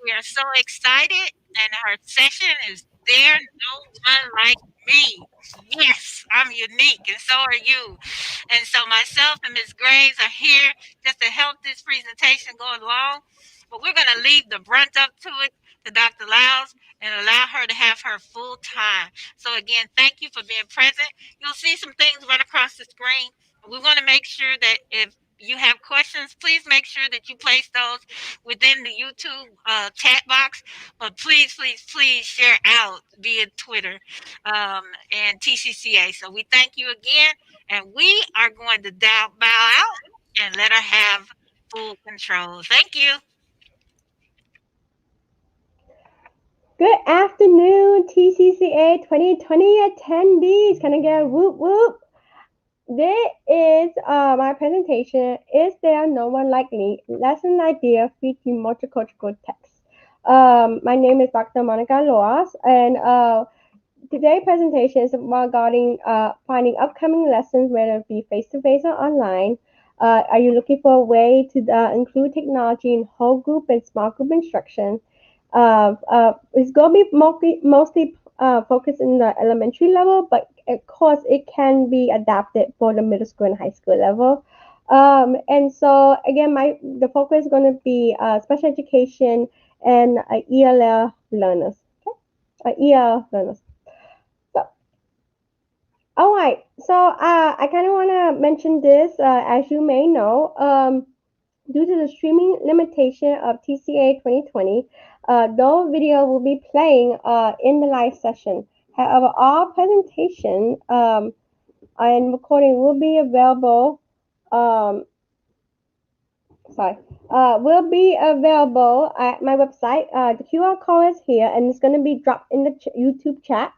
We are so excited, and our session is There No One Like Me. Yes, I'm unique, and so are you. And so myself and Ms. Graves are here just to help this presentation go along. But we're going to leave the brunt up to it to Dr. Lyles and allow her to have her full time. So again, thank you for being present. You'll see some things right across the screen. We want to make sure that if you have questions, please make sure that you place those within the YouTube chat box. But please, please, please share out via Twitter and TCCA. So we thank you again, and we are going to bow out and let her have full control. Thank you. Good afternoon, TCCA 2020 attendees. Can I get a whoop whoop? This is my presentation. Is there no one like me? Lesson idea featuring multicultural text. My name is Dr. Monica Loas, and today's presentation is regarding finding upcoming lessons, whether it be face to face or online. Are you looking for a way to include technology in whole group and small group instruction? It's going to be mostly focused in the elementary level, but of course it can be adapted for the middle school and high school level. And so again, the focus is going to be special education and ELL learners. Okay, EL learners. So, all right. So I kind of want to mention this. As you may know, due to the streaming limitation of TCA 2020, no video will be playing in the live session. However, all presentation and recording will be available. Um, will be available at my website. The QR code is here, and it's going to be dropped in the YouTube chat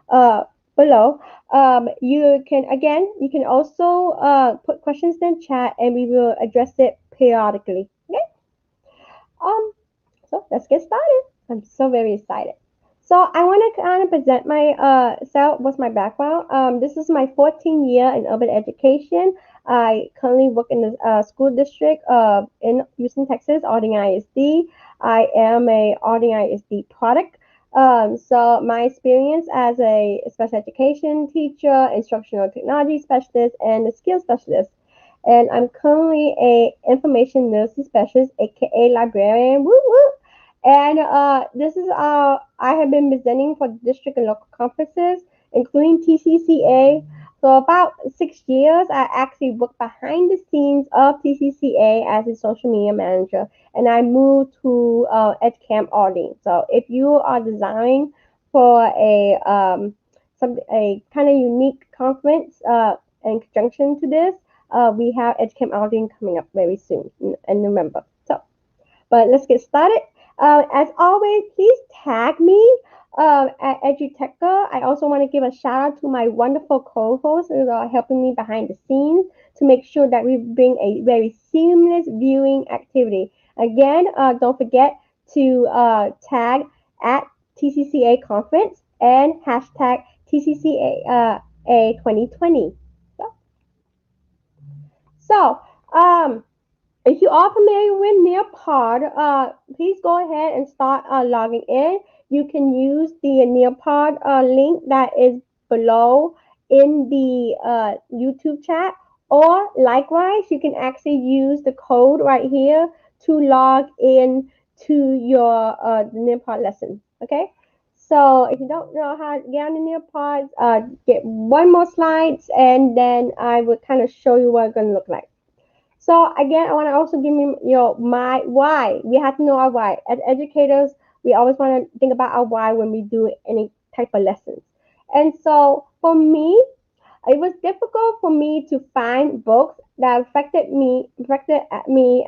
uh, below. You can also put questions in the chat, and we will address it periodically. Okay. Um. So let's get started. I'm so very excited. So I want to kind of present my self. What's my background? This is my 14th year in urban education. I currently work in the school district in Houston, Texas, Alding ISD. I am a Alding ISD product. So my experience as a special education teacher, instructional technology specialist, and a skill specialist. And I'm currently a information literacy specialist, aka librarian. Woo woo! And this is I have been presenting for district and local conferences, including TCCA. For about 6 years, I actually worked behind the scenes of TCCA as a social media manager, and I moved to EdCamp Audience. So if you are designing for a kind of unique conference in conjunction to this, we have EdCamp Audience coming up very soon in November. So, but let's get started. As always, please tag me at EduTecher. I also want to give a shout out to my wonderful co-hosts who are helping me behind the scenes to make sure that we bring a very seamless viewing activity. Again, don't forget to tag at TCCA conference and hashtag TCCA a 2020. So, so if you are familiar with Nearpod, please go ahead and start logging in. You can use the Nearpod link that is below in the YouTube chat, or likewise, you can actually use the code right here to log in to your Nearpod lesson. Okay. So if you don't know how to get on the Nearpods, get one more slides, and then I will kind of show you what it's going to look like. So again, I want to also give you, my why. We have to know our why. As educators, we always want to think about our why when we do any type of lessons. And so for me, it was difficult for me to find books that affected me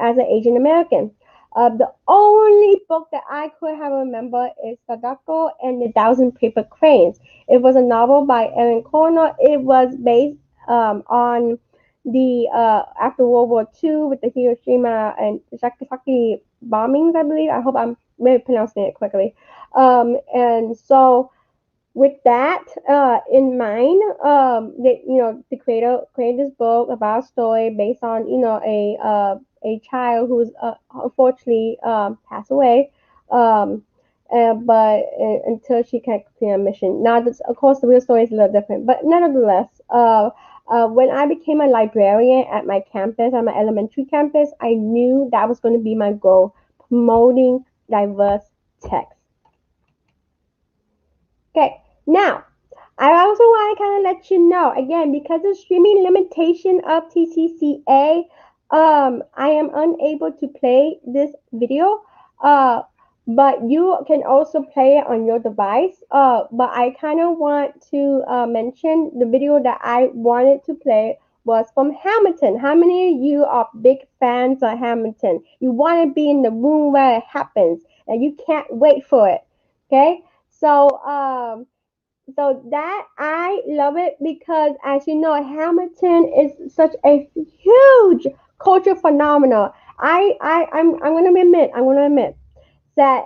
as an Asian American. The only book that I could have remembered is Sadako and the Thousand Paper Cranes. It was a novel by Aaron Corner. It was based on the after World War II with the Hiroshima and Nagasaki bombings, I believe. I hope I'm maybe pronouncing it correctly. And so with that in mind, the creator created this book about a story based on a child who's unfortunately passed away. Um, but until she can complete her mission. Now, this, of course, the real story is a little different, but nevertheless, when I became a librarian at my campus, at my elementary campus, I knew that was going to be my goal, promoting diverse text. Okay, now I also want to kind of let you know again because of streaming limitation of TCCA, I am unable to play this video. Uh, but you can also play it on your device. But I kind of want to mention the video that I wanted to play was from Hamilton. How many of you are big fans of Hamilton? You want to be in the room where it happens, and you can't wait for it. Okay, so that I love it because, as you know, Hamilton is such a huge culture phenomenon. I'm gonna admit that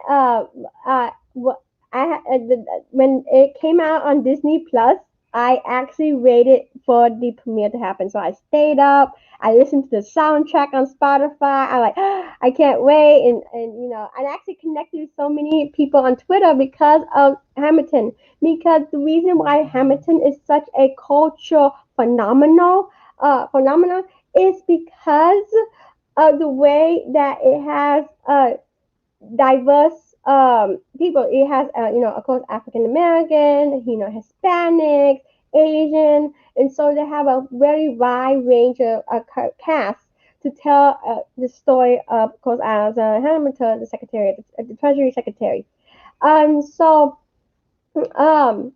when it came out on Disney Plus, I actually waited for the premiere to happen. So I stayed up. I listened to the soundtrack on Spotify. I like, I can't wait, and I actually connected with so many people on Twitter because of Hamilton. Because the reason why Hamilton is such a cultural phenomenon is because of the way that it has diverse people. It has, of course, African American, Hispanics, Asian, and so they have a very wide range of cast to tell the story of course, as Hamilton, the secretary, the Treasury Secretary. So um,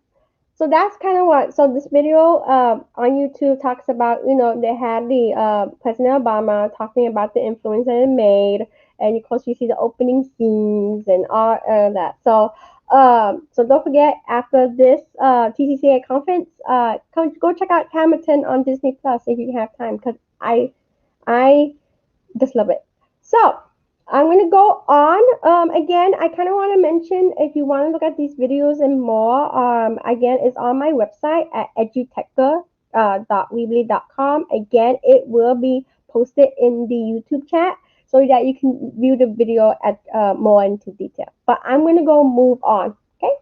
so that's kind of what. So this video on YouTube talks about, they had the President Obama talking about the influence that it made, and of course you see the opening scenes and all that. So don't forget after this TCCA conference, go check out Hamilton on Disney Plus if you have time, because I just love it. So I'm gonna go on. Again, I kind of want to mention if you want to look at these videos and more. Again, it's on my website at edutector.weebly.com. Again, it will be posted in the YouTube chat so that you can view the video at more into detail. But I'm gonna go move on. Okay.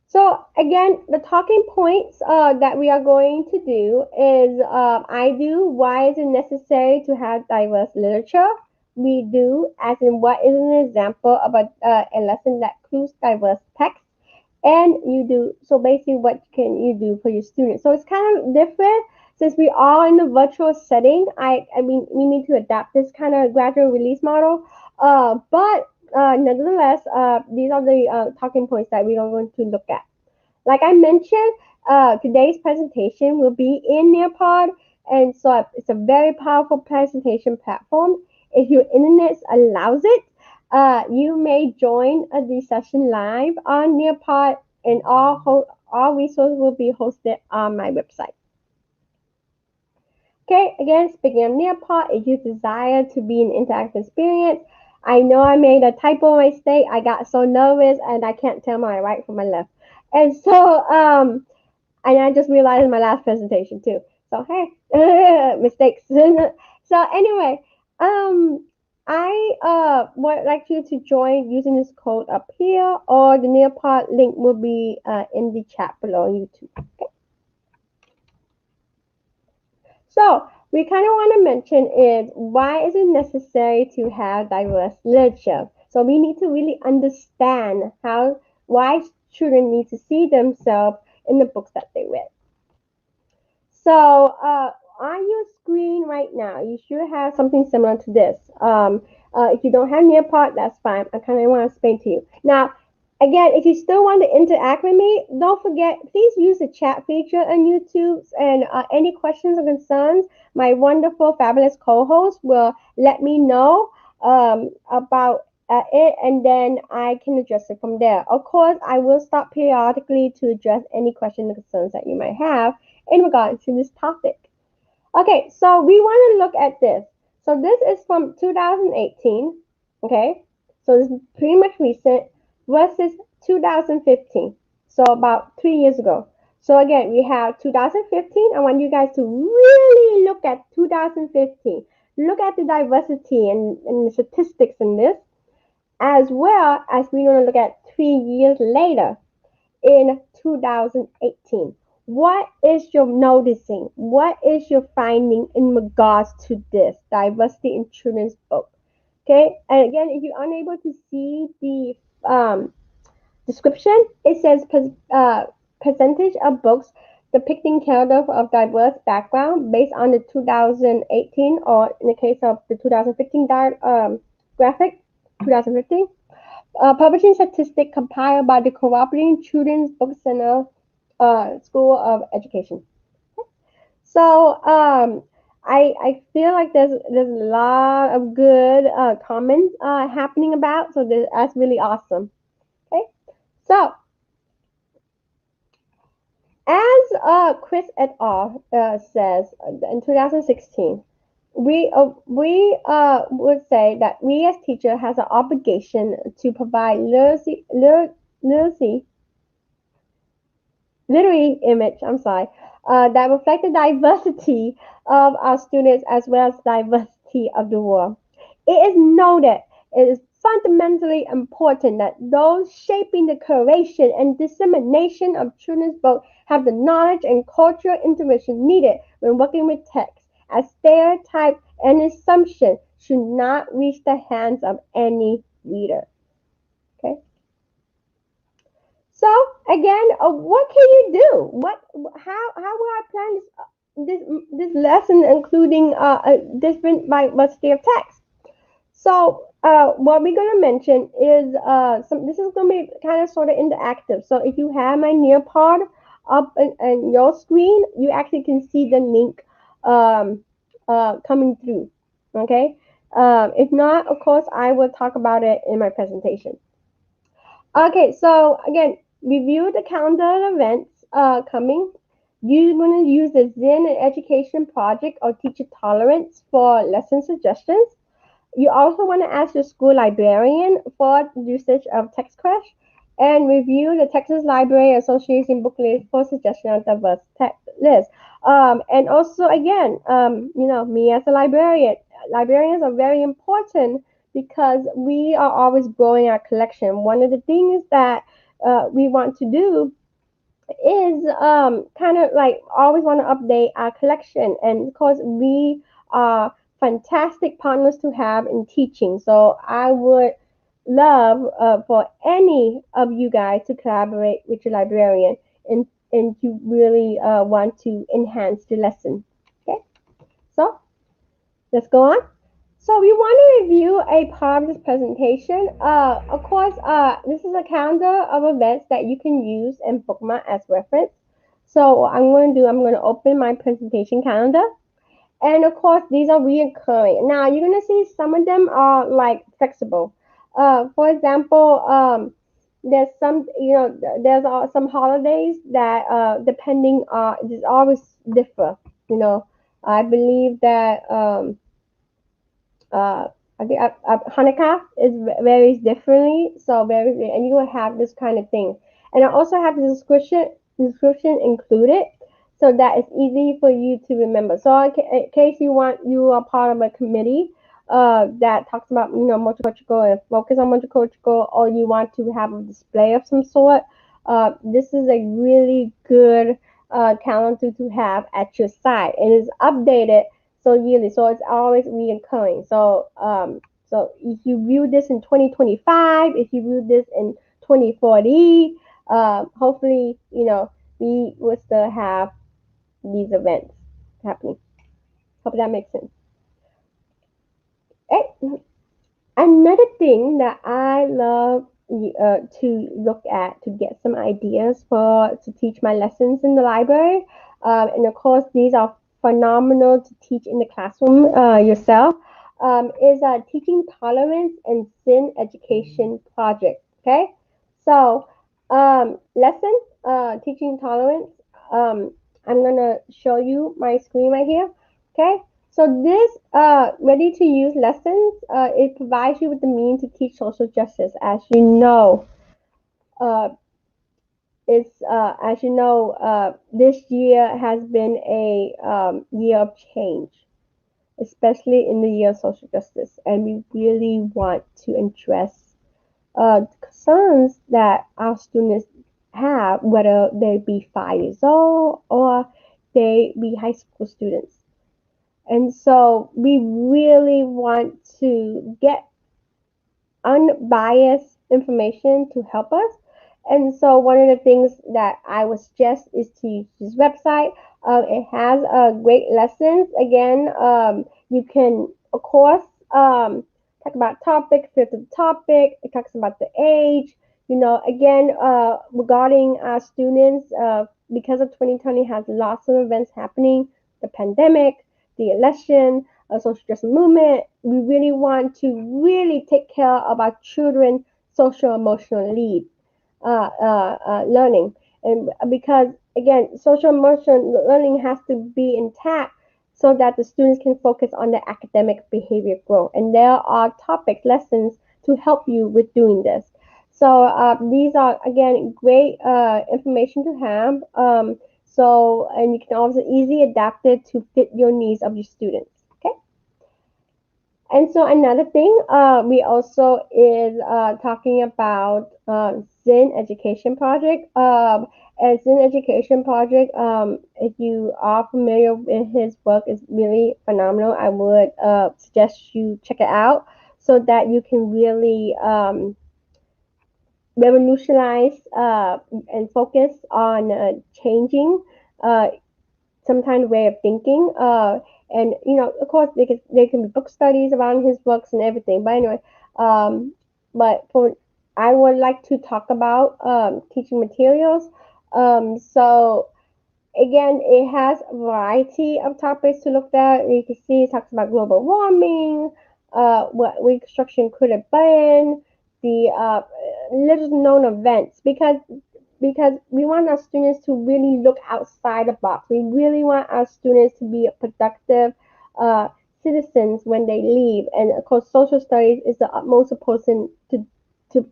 So again, the talking points that we are going to do is I do why is it necessary to have diverse literature. We do as in what is an example of a lesson that includes diverse text, and you do so basically what can you do for your students. So it's kind of different since we are in the virtual setting. I mean we need to adapt this kind of gradual release model. But nevertheless, these are the talking points that we are going to look at. Like I mentioned, today's presentation will be in Nearpod, and so it's a very powerful presentation platform. If your internet allows it, you may join the session live on Nearpod, and all resources will be hosted on my website. Okay, again, speaking of Nearpod, if you desire to be an interactive experience, I know I made a typo mistake. I got so nervous and I can't tell my right from my left. And so, and I just realized in my last presentation too. So hey, mistakes. So anyway, I would like you to join using this code up here, or the Nearpod link will be in the chat below on YouTube. Okay. So we kind of want to mention is why is it necessary to have diverse literature? So we need to really understand how why children need to see themselves in the books that they read. So on your screen right now, you should have something similar to this. If you don't have Nearpod, that's fine. I kind of want to explain to you. Now, again, if you still want to interact with me, don't forget, please use the chat feature on YouTube. And any questions or concerns, my wonderful, fabulous co-host will let me know about it, and then I can address it from there. Of course, I will stop periodically to address any questions or concerns that you might have in regards to this topic. Okay, so we want to look at this. So this is from 2018, okay? So this is pretty much recent versus 2015. So about 3 years ago. So again, we have 2015. I want you guys to really look at 2015. Look at the diversity and the statistics in this. as well as we're going to look at 3 years later in 2018. What is your noticing? What is your finding in regards to this diversity in children's book? Okay, and again, if you're unable to see the description, it says percentage of books depicting characters of diverse background based on the 2018, or in the case of the 2015 graphic, 2015. Publishing statistic compiled by the Cooperating Children's Book Center School of Education. So I feel like there's a lot of good comments happening about. So that's really awesome. Okay, so as Chris et al. Says in 2016, we would say that we as teacher has an obligation to provide literacy literary image, I'm sorry, that reflect the diversity of our students as well as diversity of the world. It is noted it is fundamentally important that those shaping the creation and dissemination of children's books have the knowledge and cultural intuition needed when working with text, as stereotype and assumption should not reach the hands of any reader. Okay. So again, what can you do? How will I plan this lesson, including a different diversity of text? So what we're gonna mention is some. This is gonna be kind of sort of interactive. So if you have my Nearpod up in your screen, you actually can see the link um, coming through. Okay. If not, of course, I will talk about it in my presentation. Okay, so again, review the calendar of events coming. You want to use the Zen and Education Project or Teacher Tolerance for lesson suggestions. You also want to ask your school librarian for usage of TextCrash and review the Texas Library Association booklet for suggestion of diverse text list. And also, again, me as a librarian, librarians are very important because we are always growing our collection. One of the things that we want to do is kind of like always want to update our collection, and of course we are fantastic partners to have in teaching, so I would love for any of you guys to collaborate with your librarian and you really want to enhance the lesson. Okay, so let's go on. So we want to review a part of this presentation. Of course, this is a calendar of events that you can use and bookmark as reference. So what I'm going to do, I'm going to open my presentation calendar. And of course, these are reoccurring. Now, you're going to see some of them are like flexible. For example, there's some, there's some holidays that depending, just always differ. You know, I believe that uh, I think Hanukkah is varies differently, so varies, and you will have this kind of thing. And I also have the description included, so that it's easy for you to remember. So in case you are part of a committee that talks about multicultural and focus on multicultural, or you want to have a display of some sort, this is a really good calendar to have at your side, and it's updated so yearly, so it's always reoccurring. So if you view this in 2025, if you view this in 2040, hopefully, we will still have these events happening. Hope that makes sense. Okay. Another thing that I love to look at to get some ideas for to teach my lessons in the library, and of course these are phenomenal to teach in the classroom yourself, is a teaching tolerance and sin education project. Okay, so lesson teaching tolerance. I'm gonna show you my screen right here. Okay, so this ready to use lessons, it provides you with the means to teach social justice. Uh, as you know, this year has been a year of change, especially in the year of social justice, and we really want to address. concerns that our students have, whether they be 5 years old or they be high school students. And so we really want to get unbiased information to help us. And so one of the things that I would suggest is to use this website. It has great lessons. Again, you can, of course, talk about topic, filter the topic. It talks about the age. Again, regarding our students, because of 2020 has lots of events happening, the pandemic, the election, social justice movement. We really want to really take care of our children' social emotional needs, learning, and because again, social emotional learning has to be intact so that the students can focus on their academic behavior growth. And there are topic lessons to help you with doing this. So these are again great information to have. And you can also easily adapt it to fit your needs of your students. Okay. And so another thing we also is talking about Zen Education Project. And Zen Education Project, if you are familiar with his work, is really phenomenal. I would suggest you check it out so that you can really revolutionize and focus on changing uh, some kind of way of thinking. And of course, they can be book studies around his books and everything. But anyway, um, but for I would like to talk about teaching materials. So again, it has a variety of topics to look at. You can see it talks about global warming, what reconstruction could have been, the little known events, because we want our students to really look outside the box. We really want our students to be productive uh, citizens when they leave. And of course, social studies is the utmost important to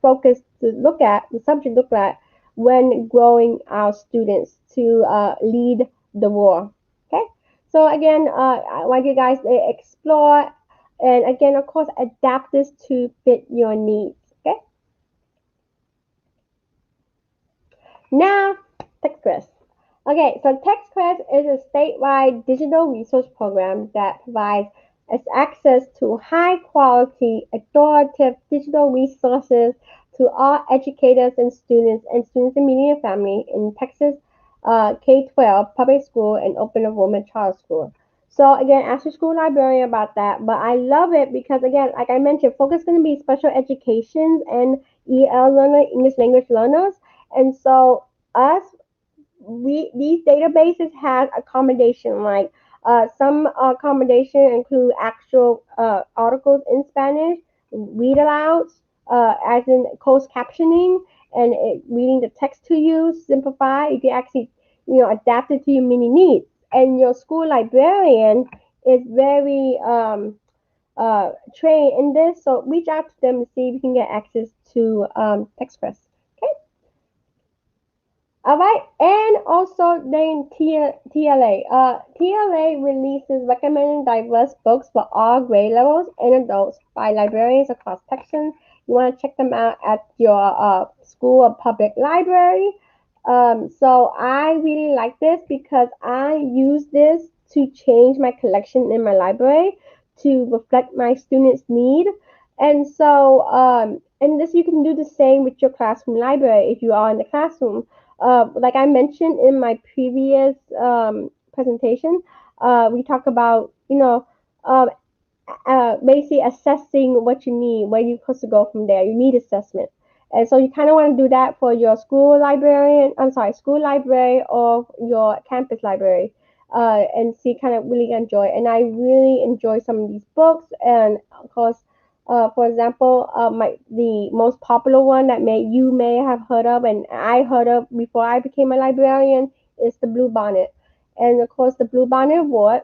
focus to look at the subject look at when growing our students to lead the war. Okay, so again, I want you guys to explore and again, of course, adapt this to fit your needs. Okay, now TechQuest. Okay, so TechQuest is a statewide digital resource program that provides us access to high quality, authoritative digital resources to all educators and students and media family in Texas K-12 public school and open enrollment charter school. So again, ask your school librarian about that. But I love it because again, like I mentioned, focus is going to be special education and EL learner, English language learners. And so us we these databases have accommodation like some accommodation include actual articles in Spanish, read alouds, as in closed captioning and reading the text to you, simplify. You can actually adapt it to your mini needs. And your school librarian is very trained in this, so reach out to them to see if you can get access to TextPress. Okay. All right, and also then TLA. TLA releases recommended diverse books for all grade levels and adults by librarians across Texas. You want to check them out at your school or public library. So I really like this because I use this to change my collection in my library to reflect my students' need. And so, and this you can do the same with your classroom library if you are in the classroom. Like I mentioned in my previous presentation, we talk about um, basically assessing what you need, where you're supposed to go from there. You need assessment. And so you kind of want to do that for your school librarian, I'm sorry, school library or your campus library, and see kind of really enjoy. And I really enjoy some of these books. And of course, for example, the most popular one that you may have heard of, and I heard of before I became a librarian, is the Blue Bonnet. And of course, the Blue Bonnet Award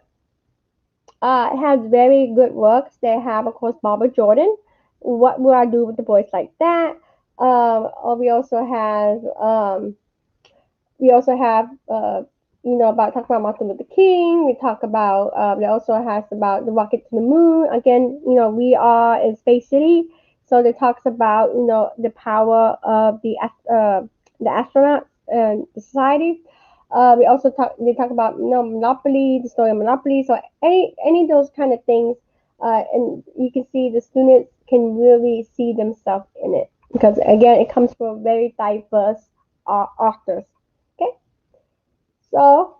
has very good works. They have, of course, Barbara Jordan. What Will I Do with the Boys Like That? We also have about talk about Martin Luther King. We talk about they also has about the rocket to the moon. Again, we are in Space City, So it talks about the power of the astronauts and the society. We also talk about Monopoly, the story of Monopoly. So any of those kind of things, and you can see the students can really see themselves in it because again, it comes from very diverse authors. Okay, so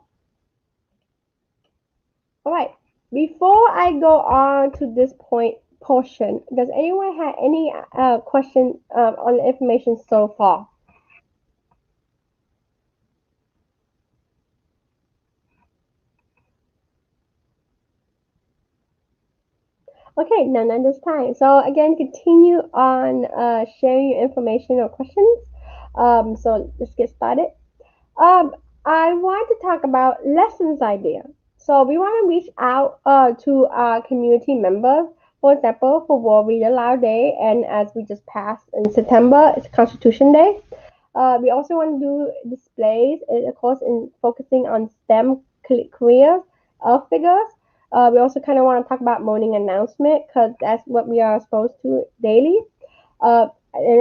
all right. Before I go on to this point portion, does anyone have any question on the information so far? Okay, none at this time. So again, continue on sharing your information or questions. So let's get started. Um, I want to talk about lessons idea. So we want to reach out to our community members. For example, for World Read Aloud Day, and as we just passed in September, it's Constitution Day. We also want to do displays, of course, in focusing on STEM careers of figures. We also kind of want to talk about morning announcement because that's what we are exposed to daily. And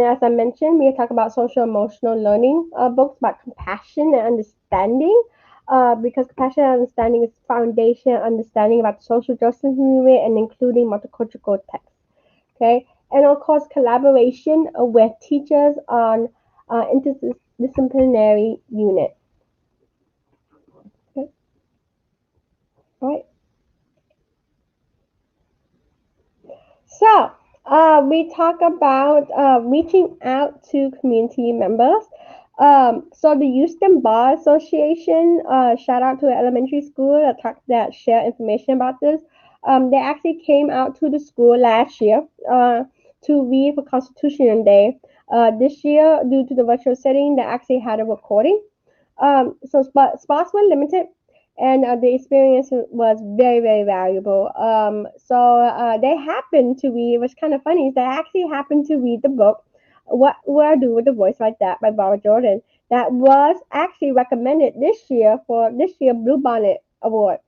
as I mentioned, we talk about social emotional learning books about compassion and understanding. Because compassion and understanding is foundation understanding about the social justice movement and including multicultural texts. Okay, and of course collaboration with teachers on interdisciplinary unit. Okay, all right. So, we talk about reaching out to community members. So the Houston Bar Association, shout out to the elementary school that share information about this. They actually came out to the school last year to read for Constitution Day. This year, due to the virtual setting, they actually had a recording. So spots were limited, and the experience was very, very valuable. So they happened to read. It was kind of funny. Is they actually happened to read the book "What Will I Do with a Voice Like That" by Barbara Jordan. That was actually recommended this year for this year Blue Bonnet Award.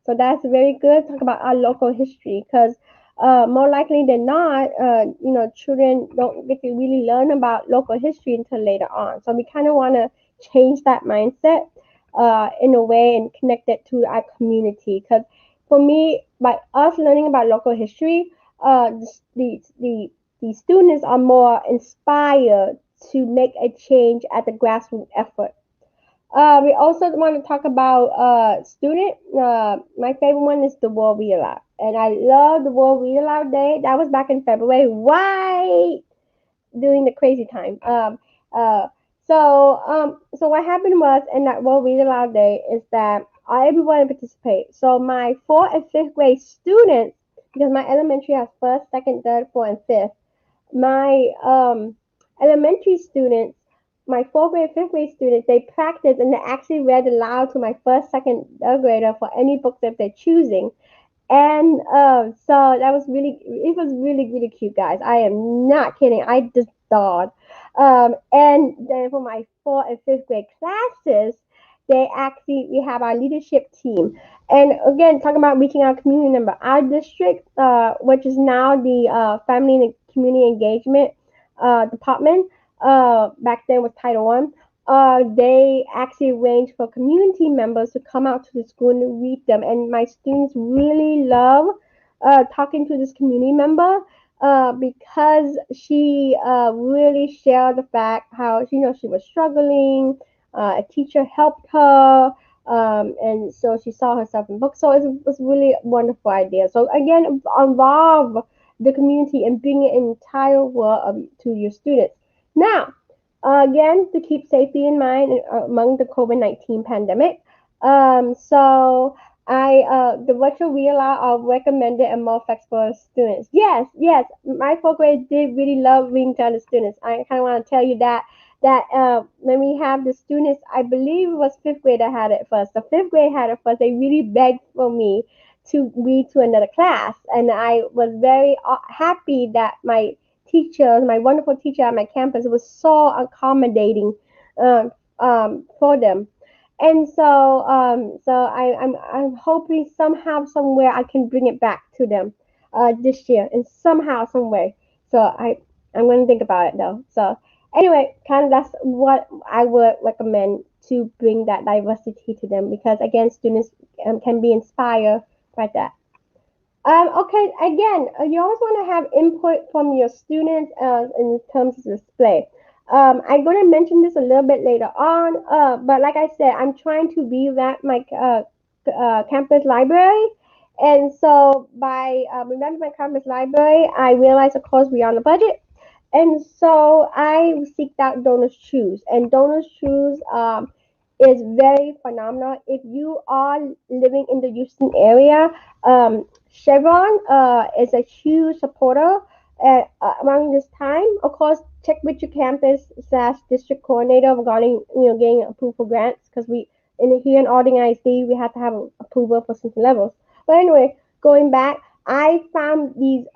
So that's very good. Talk about our local history because more likely than not, children don't get to really learn about local history until later on. So we kind of want to change that mindset in a way and connect it to our community. Because for me, by us learning about local history, the students are more inspired to make a change at the grassroots effort. We also want to talk about student. My favorite one is the World Read Aloud, and I love the World Read Aloud Day. That was back in February. Why? During the crazy time. Uh, so what happened was in that World Read Aloud Day is that everyone participate. So my fourth and fifth grade students, because my elementary has first, second, third, fourth, and fifth. My elementary students, my fourth grade, fifth grade students, they practiced and they actually read aloud to my first, second, third grader for any book that they're choosing. And so that was it was really, really cute, guys. I am not kidding. I just died. And then for my fourth and fifth grade classes, we have our leadership team. And again, talking about reaching out community member, our district, which is now the Family and Community Engagement department, back then was Title One. They actually arrange for community members to come out to the school and read them. And my students really love talking to this community member because she really shared the fact how she was struggling. A teacher helped her, and so she saw herself in books. So it was really a wonderful idea. So again, involve the community and bring an entire world to your students. Now, again, to keep safety in mind among the COVID-19 pandemic. So the virtual real are recommended and more flexible for students. Yes, yes, my fourth grade did really love reading to other students. I kind of want to tell you that when we have the students, I believe it was fifth grade that had it first. The fifth grade had it first. They really begged for me to read to another class, and I was very happy that my wonderful teacher at my campus, was so accommodating for them. And so I'm hoping somehow, somewhere I can bring it back to them this year, and somehow, some way. So I'm going to think about it though. So anyway, kind of that's what I would recommend to bring that diversity to them because again, students can be inspired by that. Okay, again, you always want to have input from your students in terms of display. I'm going to mention this a little bit later on, but like I said, I'm trying to revamp my campus library. And so by revamping my campus library, I realized, of course, we're on a budget. And so I seeked out Donors Choose. And Donors Choose is very phenomenal. If you are living in the Houston area, Chevron is a huge supporter around this time. Of course, check with your campus slash district coordinator regarding getting approval for grants because we in here in Alding ISD we have to have approval for certain levels. But anyway, going back, I found these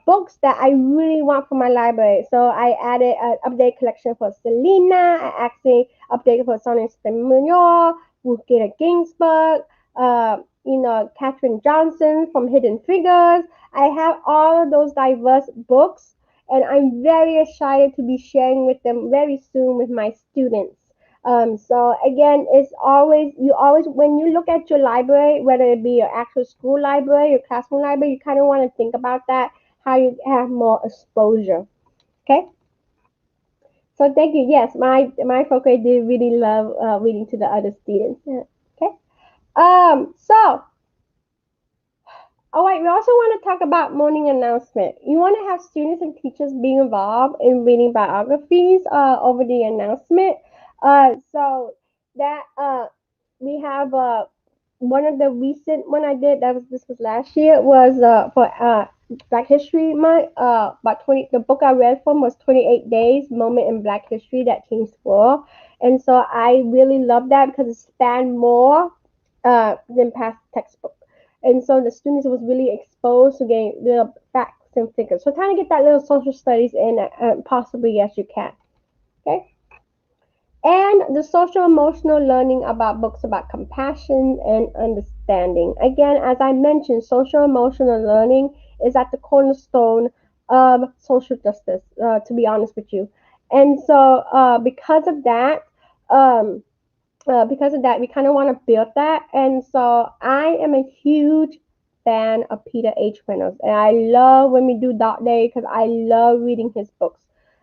books that I really want for my library. So I added an update collection for Selena. I actually updated for Sonia Stemmunoir, Rukita Ginsburg, Katherine Johnson from Hidden Figures. I have all of those diverse books, and I'm very excited to be sharing with them very soon with my students. So again, it's always you always when you look at your library, whether it be your actual school library, your classroom library, you kind of want to think about that, how you have more exposure. Okay. So thank you. Yes, my faculty did really love reading to the other students. Okay. So all right, we also want to talk about morning announcement. You want to have students and teachers being involved in reading biographies over the announcement. So that we have one of the recent one I did that was this was last year was for Black History Month. About 20. The book I read from was 28 Days Moment in Black History That Changed the World, and so I really love that because it spanned more than past textbooks. And so the students was really exposed to getting the facts and figures. So kind of get that little social studies in possibly as you can. Okay. And the social emotional learning about books about compassion and understanding. Again, as I mentioned, social emotional learning is at the cornerstone of social justice, to be honest with you. And so um, because of that, we kind of want to build that. And so I am a huge fan of Peter H. Reynolds. And I love when we do Dot Day because I love reading his books.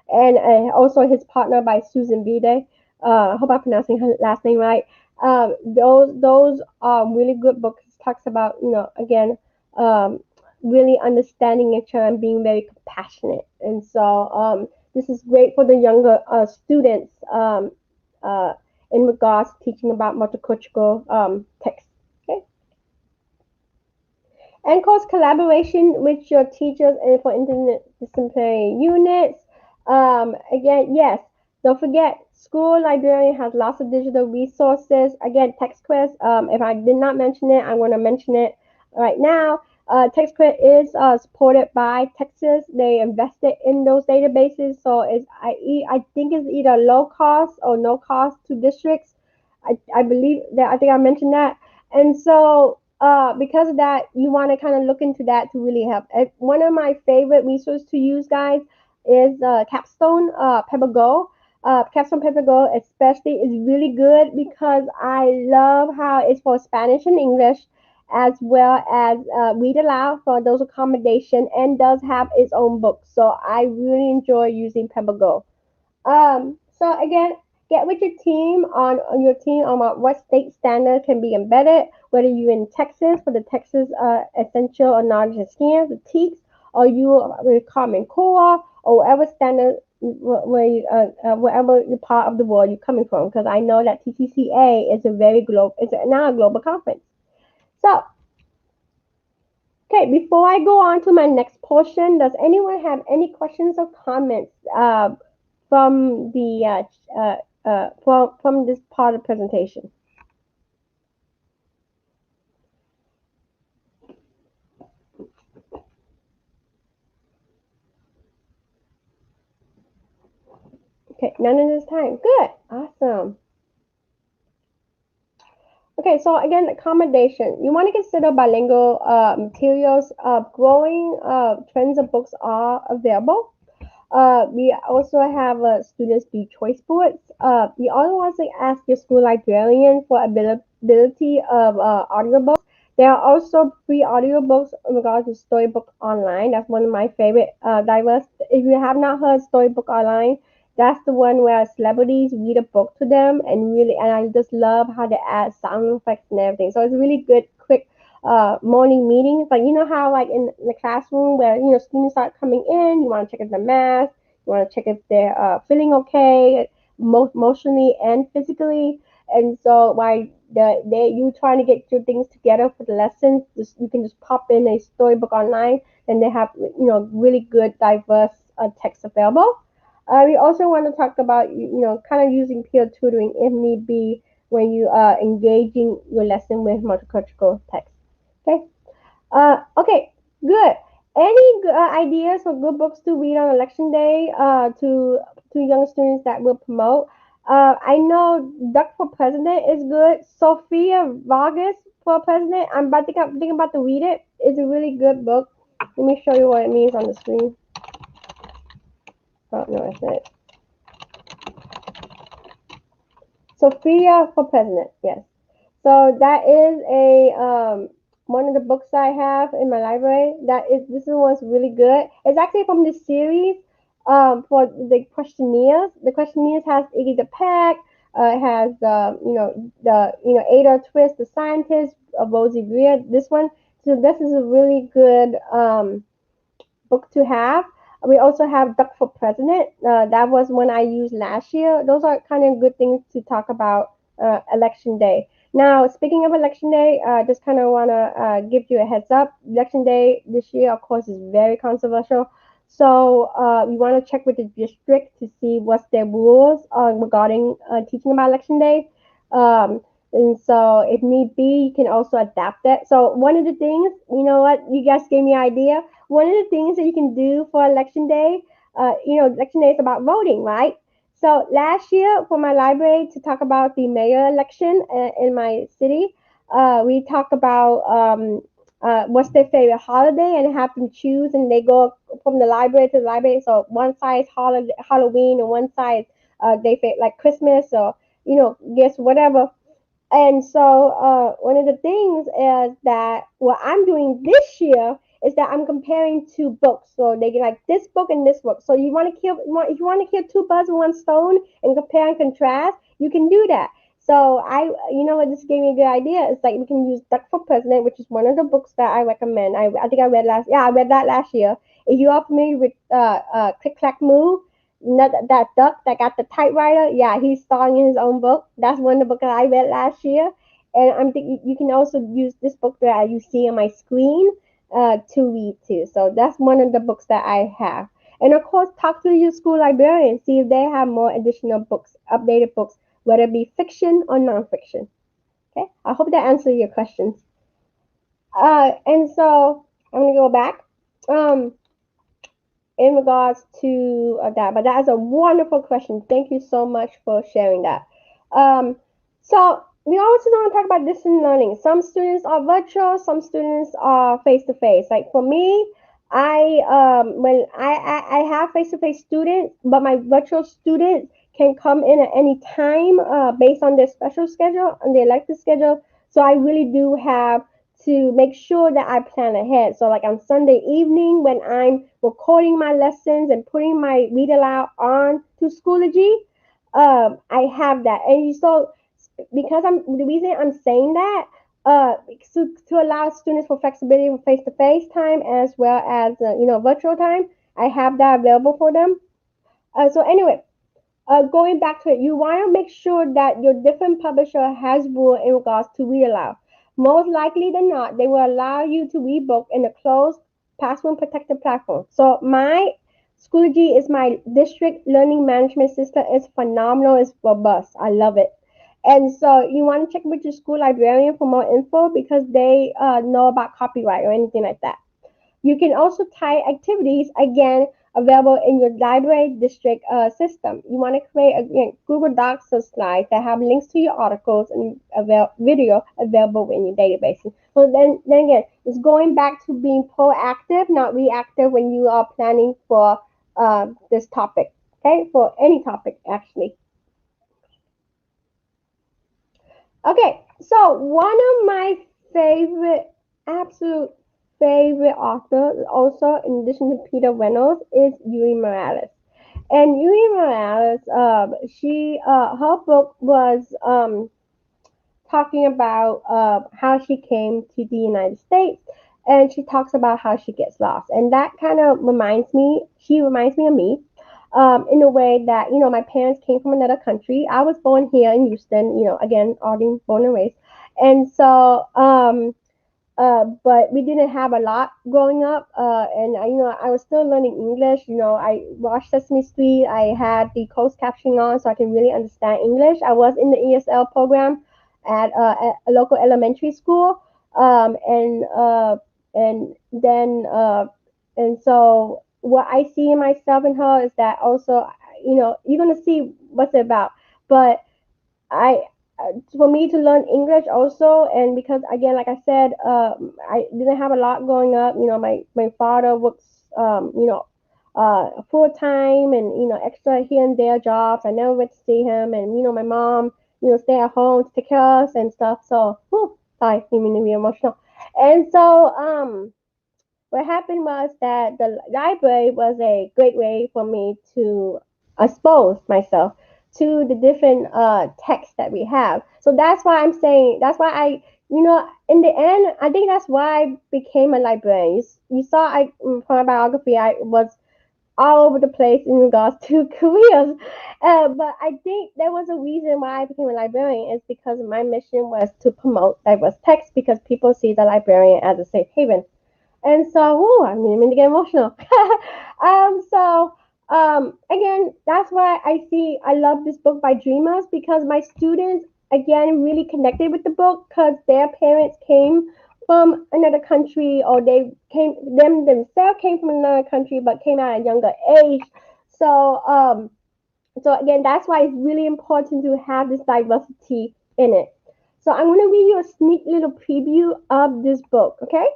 And also his partner by Susan Bide. I hope I'm pronouncing her last name right. Those are really good books. It talks about, again, um, really understanding each other and being very compassionate. And so this is great for the younger students. Uh, in regards to teaching about multicultural text. Okay? And of course, collaboration with your teachers and for interdisciplinary units. Again, yes, don't forget, school librarian has lots of digital resources. Again, TextQuest, if I did not mention it, I'm going to mention it right now. TextQuest is supported by Texas. They invested in those databases, so I think it's either low cost or no cost to districts. I believe that I think I mentioned that, and so because of that, you want to kind of look into that to really help. One of my favorite resources to use, guys, is Capstone Pepper Go. Capstone Pepper Go, especially, is really good because I love how it's for Spanish and English, as well as read aloud for those accommodation, and does have its own book. So I really enjoy using Pepper Go. So again, get with your team on what state standard can be embedded, whether you're in Texas for the Texas Essential or Knowledge and Skills, the TEKS, or you with Common Core, or whatever standard wherever your part of the world you're coming from, because I know that TCCA is a very global, it's now a global conference. So, okay, before I go on to my next portion, does anyone have any questions or comments from the from this part of the presentation? Okay, none of this time. Good, awesome. Okay, so again, accommodation. You want to consider bilingual materials. Growing trends of books are available. We also have students do choice boards. We also want to ask your school librarian for availability of audiobooks. There are also free audiobooks in regards to Storybook Online. That's one of my favorite diverse. If you have not heard Storybook Online, that's the one where celebrities read a book to them, and really, and I just love how they add sound effects and everything. So it's really good, quick morning meetings. Like you know how like in the classroom where students are coming in, you want to check if they're math, you want to check if they're feeling okay, emotionally and physically. And so while you trying to get your things together for the lessons, just you can just pop in a storybook online, and they have really good diverse text available. We also want to talk about kind of using peer tutoring if need be when you are engaging your lesson with multicultural text. Okay. Okay. Good. Any ideas for good books to read on election day to young students that will promote? I know Duck for President is good. Sophia Vargas for President. I'm thinking about to read it. It's a really good book. Let me show you what it means on the screen. Oh no, that's it. Sophia for President. Yes. So that is a one of the books I have in my library. This one's really good. It's actually from this series for the questionnaires. The questionnaires has Iggy the Peck, it has Ada Twist, the scientist, Rosie Greer. This one. So this is a really good book to have. We also have Duck for President. That was one I used last year. Those are kind of good things to talk about election day. Now, speaking of election day, just kind of want to give you a heads up. Election day this year, of course, is very controversial. So we want to check with the district to see what's their rules regarding teaching about election day. Um, and so, if need be, you can also adapt that. So, one of the things, you know what, you guys gave me an idea. One of the things that you can do for election day, election day is about voting, right? So last year for my library to talk about the mayor election in my city, we talk about what's their favorite holiday and have them choose, and they go from the library to the library. So one side is Halloween, and one side they like Christmas or guess whatever. And so one of the things is that what I'm doing this year is that I'm comparing two books. So they get like this book and this book. So you want to kill if you want to kill two birds with one stone and compare and contrast, you can do that. So you know what, this gave me a good idea. It's like we can use Duck for President, which is one of the books that I recommend. I think I read I read that last year. If you are familiar with Click Clack Move, that duck that got the typewriter, yeah, he's starring in his own book. That's one of the books that I read last year. And I'm thinking you can also use this book that you see on my screen to read too. So that's one of the books that I have. And of course, talk to your school librarian, see if they have more additional books, updated books, whether it be fiction or nonfiction. Okay, I hope that answers your questions. And so I'm gonna go back. Um, in regards to that. But that is a wonderful question. Thank you so much for sharing that. Um, so we also want to talk about distance learning. Some students are virtual, some students are face to face. Like for me, I have face to face students, but my virtual students can come in at any time based on their special schedule and their elective schedule. So I really do have to make sure that I plan ahead. So, like on Sunday evening, when I'm recording my lessons and putting my read aloud on to Schoology, I have that. And so, because the reason I'm saying that, to allow students for flexibility with face to face time as well as virtual time, I have that available for them. So anyway, going back to it, you want to make sure that your different publisher has rule in regards to read aloud. Most likely than not, they will allow you to read book in a closed, password protected platform. So my Schoology is my district learning management system. It's phenomenal. It's robust. I love it. And so you want to check with your school librarian for more info because they know about copyright or anything like that. You can also tie activities again available in your library district system. You want to create a Google Docs or slides that have links to your articles and video available in your database. So then again, it's going back to being proactive, not reactive when you are planning for this topic. Okay, for any topic actually. Okay, so one of my favorite, absolute favorite authors, also in addition to Peter Reynolds, is Yuri Morales. And Yuri Morales, her book was talking about how she came to the United States, and she talks about how she gets lost, and that kind of reminds me. She reminds me of me, in a way that my parents came from another country. I was born here in Houston. Again, already born and raised, and so but we didn't have a lot growing up, and I was still learning English. I watched Sesame Street. I had the closed captioning on, so I can really understand English. I was in the ESL program at a local elementary school, and then and so what I see in myself in her is that also, you're gonna see what's it about, but I for me to learn English also, and because again, like I said, I didn't have a lot growing up. My father works, full time, and extra here and there jobs. I never went to see him, and my mom, stay at home to take care of us and stuff. So, whew, sorry, you mean to be emotional. And so, what happened was that the library was a great way for me to expose myself to the different texts that we have. So that's why I'm saying, that's why in the end, I think that's why I became a librarian. You saw from my biography, I was all over the place in regards to careers. But I think there was a reason why I became a librarian is because my mission was to promote diverse texts because people see the librarian as a safe haven. And so, ooh, I'm going to get emotional. Again, that's why I love this book by Dreamers because my students, again, really connected with the book because their parents came from another country or them themselves came from another country but came at a younger age. So, so again, that's why it's really important to have this diversity in it. So I'm going to read you a sneak little preview of this book, okay?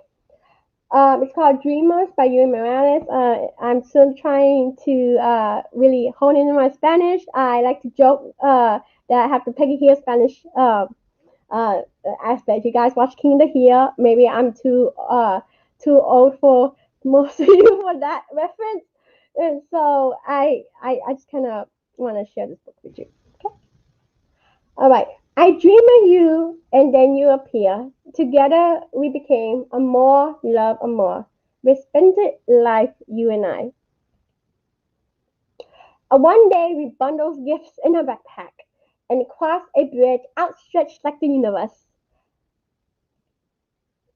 It's called Dreamers by Yuri Morales. I'm still trying to really hone in on my Spanish. I like to joke that I have the Peggy Hill Spanish uh, aspect. You guys watch King of the Hill. Maybe I'm too old for most of you for that reference. And so I just kind of want to share this book with you. Okay. All right. I dream of you, and then you appear. Together we became a more love, a more. We spent it life, you and I. One day we bundled gifts in a backpack and crossed a bridge outstretched like the universe.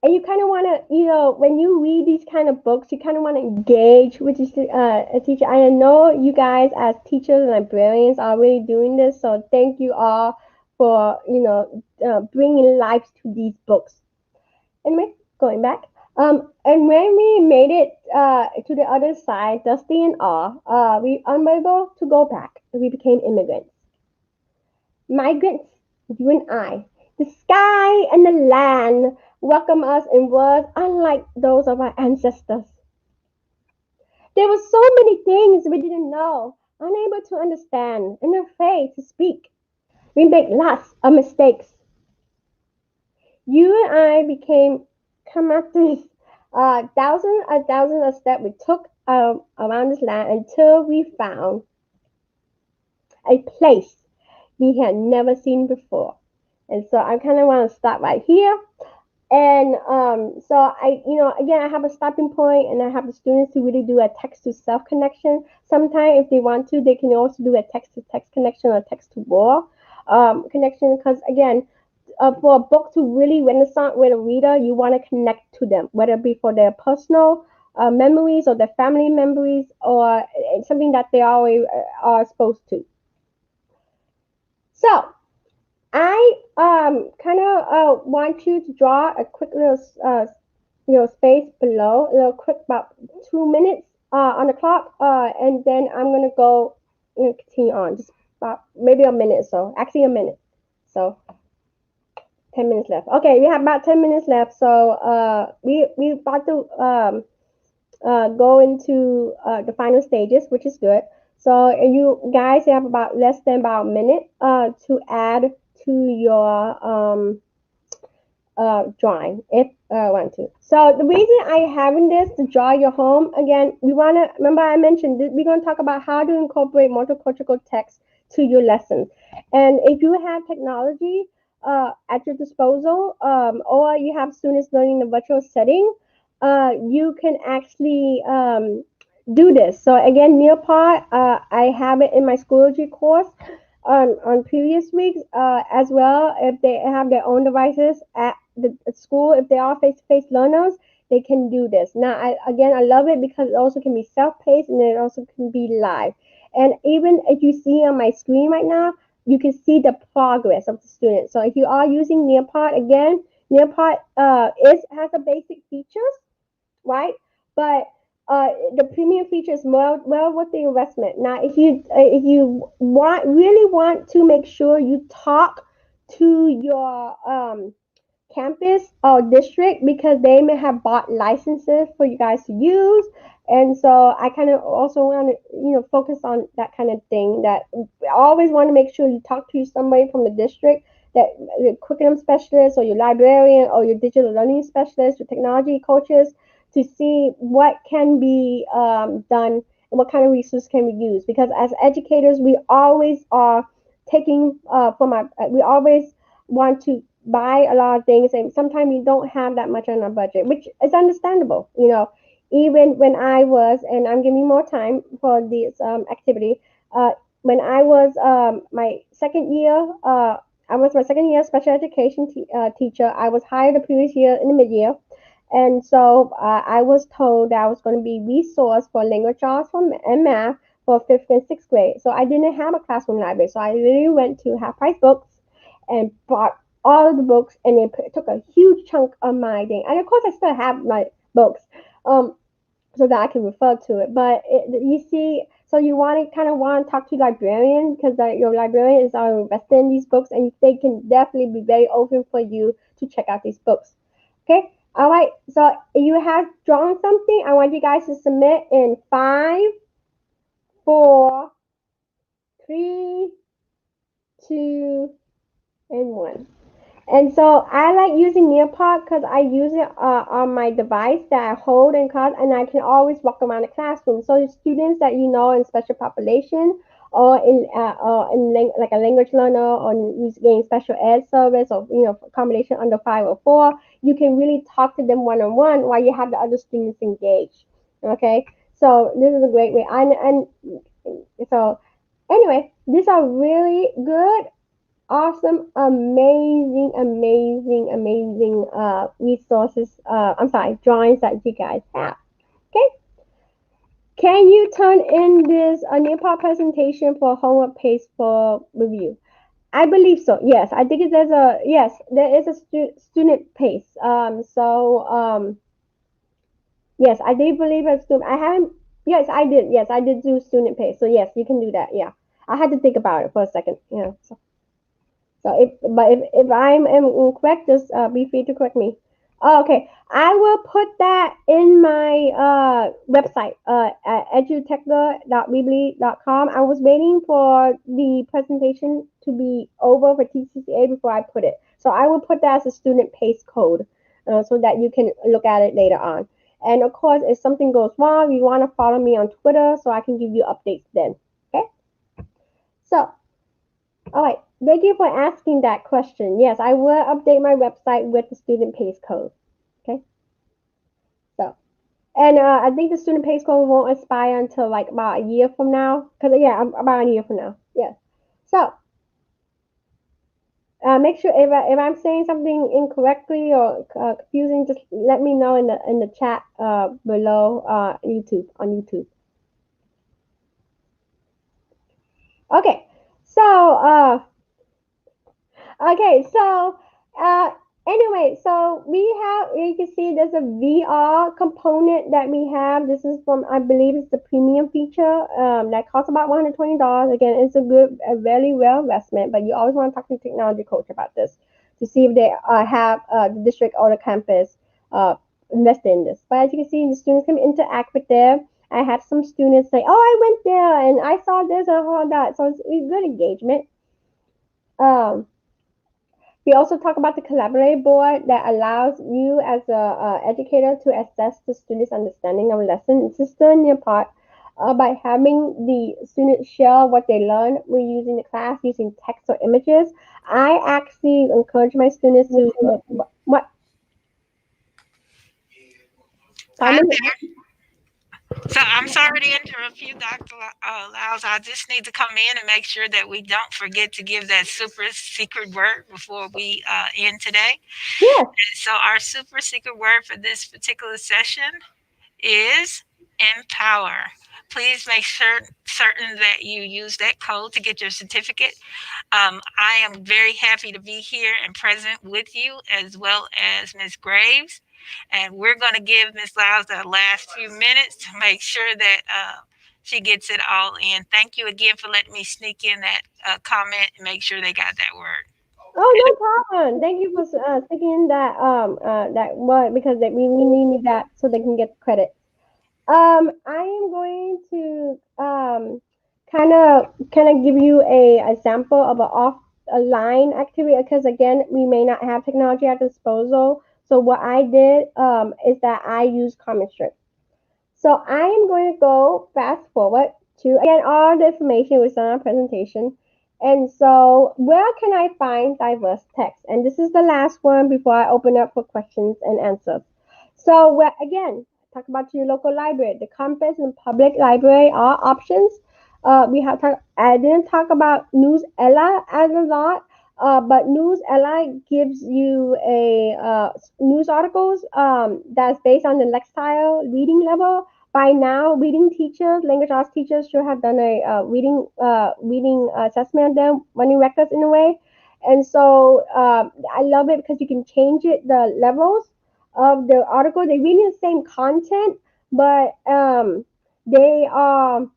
And you kind of want to, when you read these kind of books, you kind of want to engage with a teacher. I know you guys as teachers and librarians are really doing this, so thank you all for, bringing life to these books. Anyway, going back. And when we made it to the other side, dusty and all, we unable to go back. We became immigrants. Migrants, you and I. The sky and the land welcome us in words unlike those of our ancestors. There were so many things we didn't know, unable to understand, and afraid to speak. We make lots of mistakes. You and I became commuters. Thousands of steps we took around this land until we found a place we had never seen before. And so I kind of want to stop right here. And so again, I have a stopping point, and I have the students to really do a text to self connection. Sometimes, if they want to, they can also do a text to text connection or text to wall connection. Because again, for a book to really renaissance with a reader, you want to connect to them, whether it be for their personal memories or their family memories or something that they always are supposed to. So I kind of want you to draw a quick little space below, a little quick about 2 minutes on the clock, and then I'm gonna go continue on just about maybe a minute or so, actually a minute. So 10 minutes left. Okay, we have about 10 minutes left. So we about to go into the final stages, which is good. So you guys have about less than about a minute to add to your drawing if want to. So the reason I having this to draw your home again, we want to remember I mentioned that we're going to talk about how to incorporate multicultural text to your lessons. And if you have technology at your disposal, or you have students learning in a virtual setting, you can actually do this. So again, Nearpod, I have it in my Schoology course on previous weeks as well. If they have their own devices at school, if they are face-to-face learners, they can do this. Now, again, I love it because it also can be self-paced and it also can be live. And even if you see on my screen right now, you can see the progress of the student. So if you are using Nearpod, again, Nearpod is has a basic features, right? But the premium feature is well worth the investment. Now, if you want to make sure you talk to your campus or district because they may have bought licenses for you guys to use. And so I kind of also want to, focus on that kind of thing. That I always want to make sure you talk to somebody from the district, that your curriculum specialist or your librarian or your digital learning specialist, your technology coaches, to see what can be done and what kind of resources can we use. Because as educators, we always are taking we always want to buy a lot of things, and sometimes we don't have that much on our budget, which is understandable. Even when I was, and I'm giving more time for this activity, when I was my second year, I was my second year special education teacher. I was hired the previous year in the mid-year, and so I was told that I was going to be resource for language arts and math for fifth and sixth grade. So I didn't have a classroom library, so I literally went to half price books and bought all of the books, and it took a huge chunk of my thing. And of course, I still have my books, so that I can refer to it. But you see, so you want to talk to librarian because your librarian is invested in these books, and they can definitely be very open for you to check out these books. Okay. All right. So you have drawn something. I want you guys to submit in 5, 4, 3, 2, and 1. And so I like using Nearpod because I use it on my device that I hold and cause, and I can always walk around the classroom. So the students that you know in special population or in like a language learner or who's getting special ed service or accommodation under 504, you can really talk to them one on one while you have the other students engaged. Okay, so this is a great way. And so anyway, these are really good, awesome, amazing, amazing, amazing resources. I'm sorry, drawings that you guys have. Okay, can you turn in this Nepal presentation for homework paste for review? I believe so. Yes, I think there's a yes. There is a student paste. Yes, I did believe a student. I haven't. Yes, I did. Yes, I did do student paste. So yes, you can do that. Yeah, I had to think about it for a second. Yeah. So if I'm incorrect, just be free to correct me. Oh, okay, I will put that in my website, at edutechla.weebly.com. I was waiting for the presentation to be over for TCCA before I put it. So I will put that as a student paste code, so that you can look at it later on. And of course, if something goes wrong, you want to follow me on Twitter so I can give you updates then. Okay. So all right. Thank you for asking that question. Yes, I will update my website with the student pace code. Okay. So, and I think the student pace code won't expire until like about a year from now. Cause yeah, about a year from now. Yes. So, make sure if I'm saying something incorrectly or confusing, just let me know in the chat below YouTube on YouTube. Okay. So, okay, so uh, anyway, so we have, you can see there's a VR component that we have. This is from, I believe it's the premium feature that costs about $120. Again, it's a very well investment, but you always want to talk to the technology coach about this to see if they have the district or the campus invested in this. But as you can see, the students can interact with them. I had some students say, "Oh, I went there and I saw this and I saw that," so it's a good engagement. Um, we also talk about the collaborative board that allows you as a educator to assess the students' understanding of a lesson. This is still in your part by having the students share what they learn. We're using the class using text or images. I actually encourage my students to what I'm Carmen. there. So I'm sorry to interrupt you, Dr. Lyles. I just need to come in and make sure that we don't forget to give that super secret word before we end today. Yes. And so our super secret word for this particular session is empower. Please make sure certain that you use that code to get your certificate. I am very happy to be here and present with you, as well as Ms. Graves. And we're going to give Ms. Lyles the last few minutes to make sure that she gets it all in. Thank you again for letting me sneak in that comment and make sure they got that word. Oh, no problem. Thank you for sticking in that word because we really need that so they can get credit. I am going to kind of give you a example of a line activity because again we may not have technology at disposal. So what I did is that I used common strips. So I am going to go fast forward to again all the information was on our presentation. And so where can I find diverse text? And this is the last one before I open up for questions and answers. So where again, talk about your local library. The campus and public library are options. I didn't talk about News Ella as a lot, but News Ella gives you a news articles that's based on the lexile reading level. By now, reading teachers, language arts teachers should have done a reading assessment of them, running records in a way. And so I love it because you can change it the levels of the article. They read the same content, but they are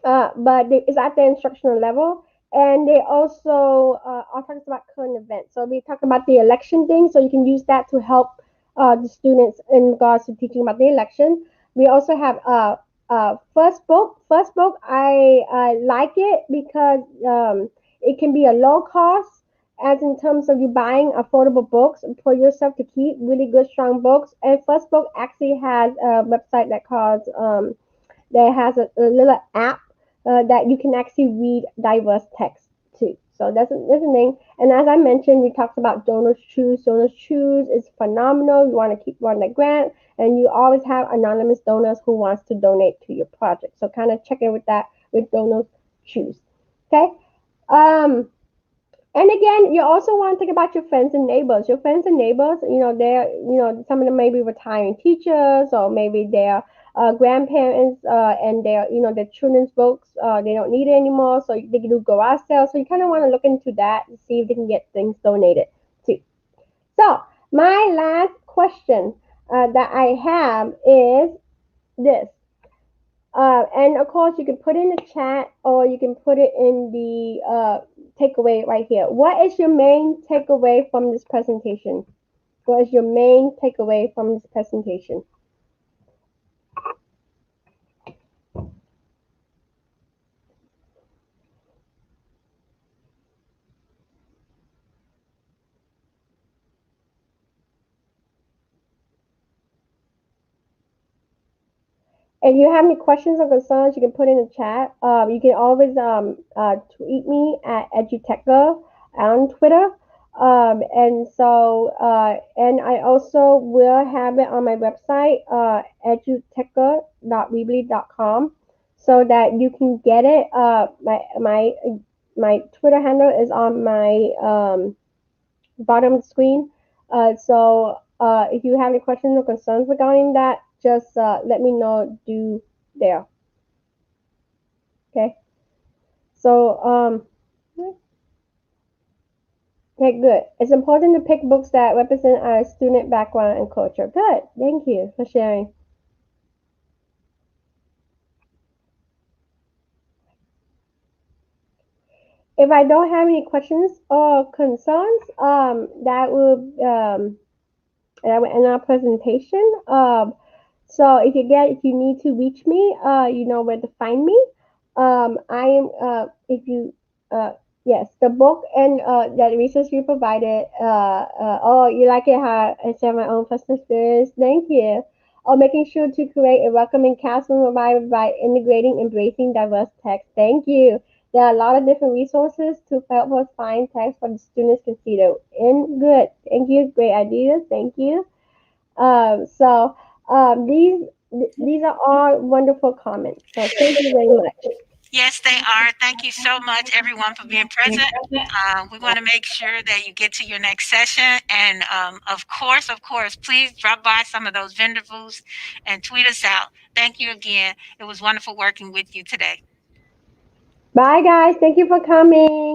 it's at the instructional level. And they also are talking about current events. So we talk about the election thing, so you can use that to help the students in regards to teaching about the election. We also have first book. First book, I like it because it can be a low cost, as in terms of you buying affordable books for yourself to keep really good, strong books. And first book actually has a website that has a little app that you can actually read diverse text too. So that's a thing. And as I mentioned, we talked about Donors Choose. Donors Choose is phenomenal. You want to keep running the grant, and you always have anonymous donors who wants to donate to your project. So kind of check in with that with Donors Choose. Okay. Um, and again, you also want to think about your friends and neighbors. Your friends and neighbors, some of them may be retiring teachers or maybe they're grandparents and their children's books, they don't need it anymore. So they can do garage sales. So you kind of want to look into that and see if they can get things donated too. So my last question that I have is this. And of course, you can put it in the chat or you can put it in the takeaway right here. What is your main takeaway from this presentation? What is your main takeaway from this presentation? If you have any questions or concerns, you can put in the chat. You can always tweet me at edutechgirl on Twitter. And I also will have it on my website, edutechgirl.weebly.com, so that you can get it. My Twitter handle is on my bottom of the screen. If you have any questions or concerns regarding that, just let me know do there. Okay. So okay, good. It's important to pick books that represent our student background and culture. Good. Thank you for sharing. If I don't have any questions or concerns, that will that will end our presentation. So if you need to reach me, you know where to find me. I am if you yes, the book and that research you provided. Oh, you like it how I share my own personal experience. Thank you. Or making sure to create a welcoming classroom environment by integrating, embracing diverse text. Thank you. There are a lot of different resources to help us find text for the students consider. And good. Thank you. Great ideas. Thank you. So these are all wonderful comments. So thank you very much. Yes, they are. Thank you so much, everyone, for being present. We want to make sure that you get to your next session. And of course, please drop by some of those vendor booths and tweet us out. Thank you again. It was wonderful working with you today. Bye guys. Thank you for coming.